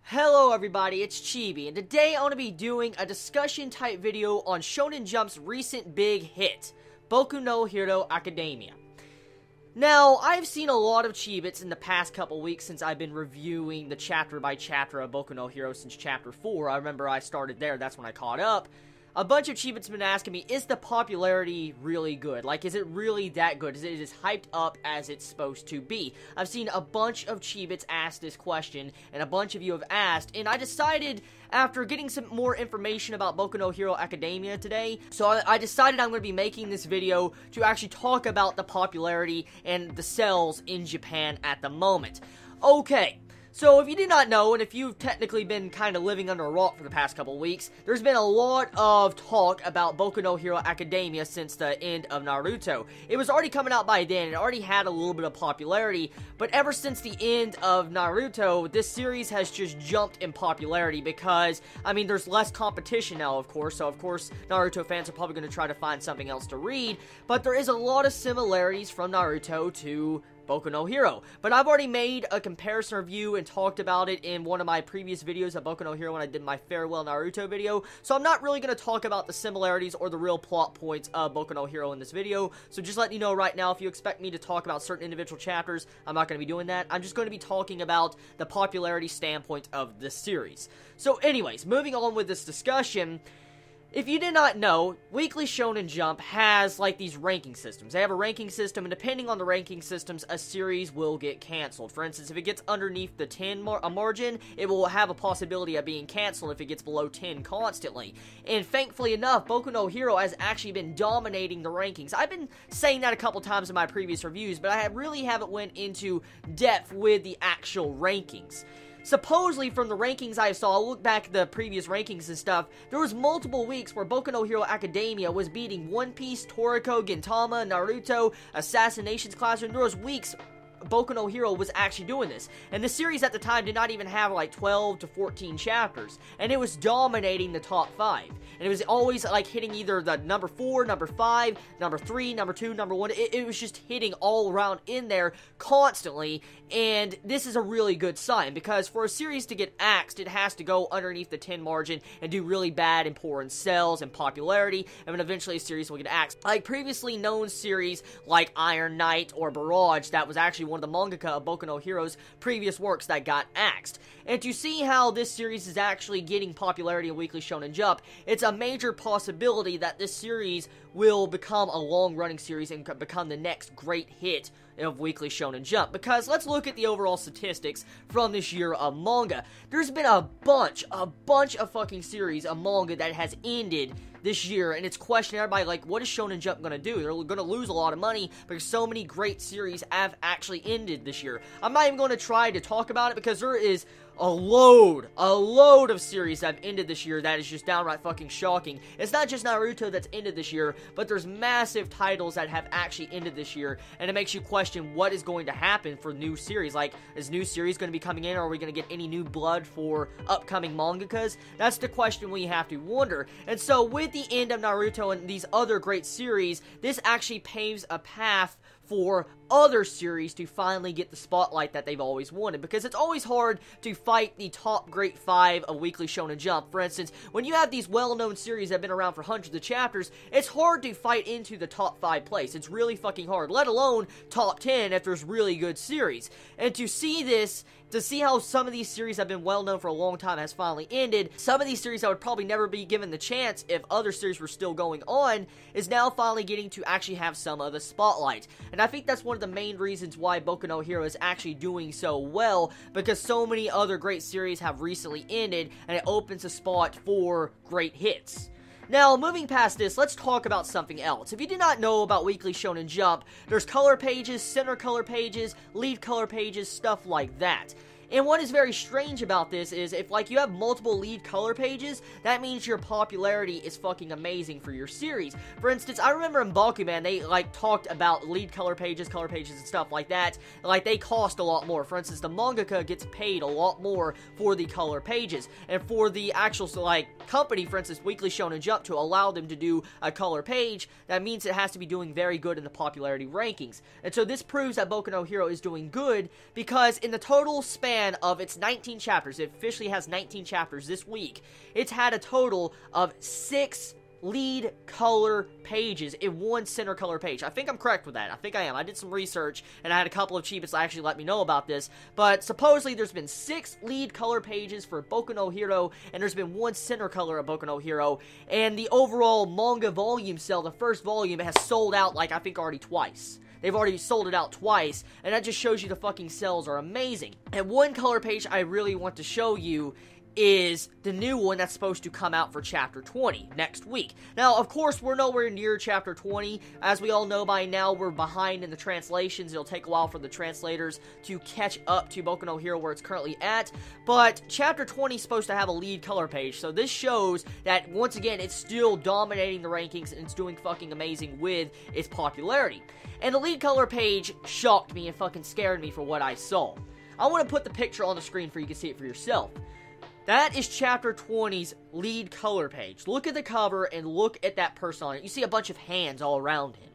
Hello everybody, it's Chibi, and today I want to be doing a discussion type video on Shonen Jump's recent big hit, Boku no Hero Academia. Now, I've seen a lot of Chibits in the past couple weeks since I've been reviewing the chapter by chapter of Boku no Hero since chapter 4. I remember I started there, that's when I caught up. A bunch of Chibits have been asking me, is the popularity really good? Like, is it really that good? Is it as hyped up as it's supposed to be? I've seen a bunch of Chibits ask this question, and a bunch of you have asked, and I decided, after getting some more information about Boku no Hero Academia today, so I decided I'm going to be making this video to actually talk about the popularity and the sales in Japan at the moment. Okay. So, if you did not know, and if you've technically been kind of living under a rock for the past couple weeks, there's been a lot of talk about Boku no Hero Academia since the end of Naruto. It was already coming out by then, it already had a little bit of popularity, but ever since the end of Naruto, this series has just jumped in popularity because, I mean, there's less competition now, of course, so of course, Naruto fans are probably going to try to find something else to read, but there is a lot of similarities from Naruto to Boku no Hero. But I've already made a comparison review and talked about it in one of my previous videos of Boku no Hero when I did my Farewell Naruto video, so I'm not really going to talk about the similarities or the real plot points of Boku no Hero in this video, so just letting you know right now, if you expect me to talk about certain individual chapters, I'm not going to be doing that. I'm just going to be talking about the popularity standpoint of this series. So anyways, moving on with this discussion, if you did not know, Weekly Shonen Jump has, like, these ranking systems. They have a ranking system, and depending on the ranking systems, a series will get canceled. For instance, if it gets underneath the 10 margin, it will have a possibility of being canceled if it gets below 10 constantly. And thankfully enough, Boku no Hero has actually been dominating the rankings. I've been saying that a couple times in my previous reviews, but I really haven't went into depth with the actual rankings. Supposedly, from the rankings I saw, I'll look back at the previous rankings and stuff, there was multiple weeks where Boku no Hero Academia was beating One Piece, Toriko, Gintama, Naruto, Assassinations Classroom. There was weeks Boku no Hero was actually doing this. And the series at the time did not even have like 12 to 14 chapters. And it was dominating the top 5. And it was always like hitting either the number 4, number 5, number 3, number 2, number 1. It was just hitting all around in there constantly. And this is a really good sign, because for a series to get axed, it has to go underneath the 10 margin and do really bad and poor in sales and popularity, and then eventually a series will get axed. Like previously known series like Iron Knight or Barrage, that was actually one of the mangaka of Boku no Hero's previous works that got axed. And to see how this series is actually getting popularity in Weekly Shonen Jump, it's a major possibility that this series will become a long-running series and become the next great hit of Weekly Shonen Jump. Because let's look at the overall statistics from this year of manga. There's been a bunch of fucking series of manga that has ended this year, and it's questioning everybody, like, what is Shonen Jump gonna do? They're gonna lose a lot of money because so many great series have actually ended this year. I'm not even gonna try to talk about it because there is a load of series that have ended this year that is just downright fucking shocking. It's not just Naruto that's ended this year, but there's massive titles that have actually ended this year, and it makes you question what is going to happen for new series. Like, is new series going to be coming in, or are we going to get any new blood for upcoming mangakas? That's the question we have to wonder. And so, with the end of Naruto and these other great series, this actually paves a path for other series to finally get the spotlight that they've always wanted, because it's always hard to fight the top great 5 of Weekly Shonen Jump. For instance, when you have these well-known series that have been around for hundreds of chapters, it's hard to fight into the top 5 place. It's really fucking hard, let alone top 10 if there's really good series. And to see this, to see how some of these series have been well-known for a long time has finally ended, some of these series that would probably never be given the chance if other series were still going on, is now finally getting to actually have some of the spotlight. And I think that's one of the main reasons why Boku no Hero is actually doing so well, because so many other great series have recently ended, and it opens a spot for great hits. Now, moving past this, let's talk about something else. If you did not know about Weekly Shonen Jump, there's color pages, center color pages, lead color pages, stuff like that. And what is very strange about this is, if, like, you have multiple lead color pages, that means your popularity is fucking amazing for your series. For instance, I remember in Bakuman, they, like, talked about lead color pages, and stuff like that. Like, they cost a lot more. For instance, the mangaka gets paid a lot more for the color pages. And for the actual, like, company, for instance, Weekly Shonen Jump, to allow them to do a color page, that means it has to be doing very good in the popularity rankings. And so this proves that Boku no Hero is doing good, because in the total span span of its 19 chapters, it officially has 19 chapters this week, it's had a total of 6 lead color pages in one center color page. I think I'm correct with that. I think I am. I did some research, and I had a couple of Chibis actually let me know about this, but supposedly there's been 6 lead color pages for Boku no Hero, and there's been 1 center color of Boku no Hero, and the overall manga volume sale, the first volume, has sold out, like, I think already twice. They've already sold it out twice, and that just shows you the fucking sales are amazing. And one color page I really want to show you is the new one that's supposed to come out for Chapter 20 next week. Now, of course, we're nowhere near Chapter 20. As we all know by now, we're behind in the translations. It'll take a while for the translators to catch up to Boku no Hero where it's currently at. But Chapter 20 is supposed to have a lead color page, so this shows that, once again, it's still dominating the rankings and it's doing fucking amazing with its popularity. And the lead color page shocked me and fucking scared me for what I saw. I want to put the picture on the screen for you to see it for yourself. That is Chapter 20's lead color page. Look at the cover and look at that person on it. You see a bunch of hands all around him.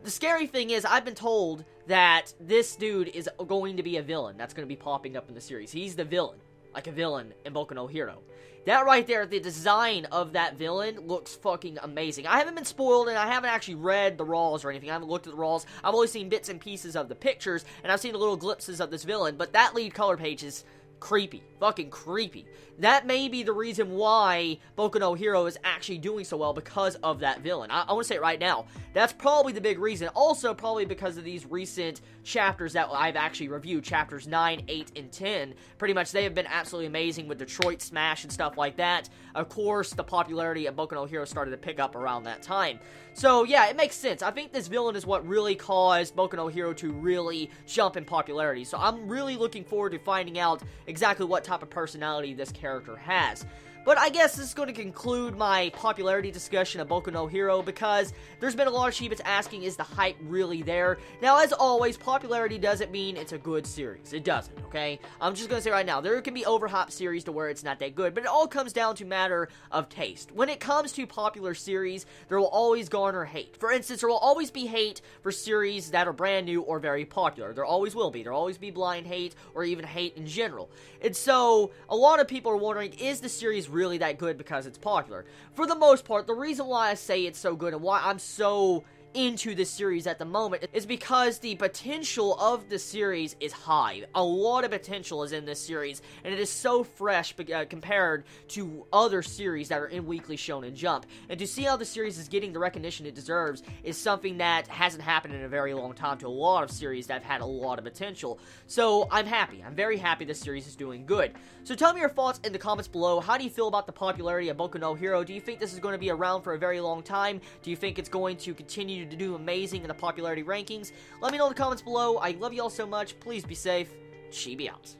The scary thing is, I've been told that this dude is going to be a villain that's going to be popping up in the series. He's the villain, like a villain in Boku no Hero. That right there, the design of that villain looks fucking amazing. I haven't been spoiled, and I haven't actually read the raws or anything. I haven't looked at the raws. I've only seen bits and pieces of the pictures, and I've seen the little glimpses of this villain, but that lead color page is creepy. Fucking creepy. That may be the reason why Boku no Hero is actually doing so well, because of that villain. I want to say it right now. That's probably the big reason. Also, probably because of these recent chapters that I've actually reviewed. Chapters 9, 8, and 10. Pretty much, they have been absolutely amazing with Detroit Smash and stuff like that. Of course, the popularity of Boku no Hero started to pick up around that time. So, yeah, it makes sense. I think this villain is what really caused Boku no Hero to really jump in popularity. So, I'm really looking forward to finding out exactly what type of personality this character has. But I guess this is going to conclude my popularity discussion of Boku no Hero, because there's been a lot of Chibits asking, is the hype really there? Now, as always, popularity doesn't mean it's a good series. It doesn't, okay? I'm just going to say right now, there can be overhyped series to where it's not that good, but it all comes down to matter of taste. When it comes to popular series, there will always garner hate. For instance, there will always be hate for series that are brand new or very popular. There always will be. There will always be blind hate, or even hate in general. And so, a lot of people are wondering, is the series really that good because it's popular? For the most part, the reason why I say it's so good and why I'm so into this series at the moment is because the potential of the series is high. A lot of potential is in this series, and it is so fresh compared to other series that are in Weekly Shonen Jump. And to see how the series is getting the recognition it deserves is something that hasn't happened in a very long time to a lot of series that have had a lot of potential. So I'm happy. I'm very happy this series is doing good. So tell me your thoughts in the comments below. How do you feel about the popularity of Boku no Hero? Do you think this is going to be around for a very long time? Do you think it's going to continue to do amazing in the popularity rankings? Let me know in the comments below. I love you all so much. Please be safe. Chibi out.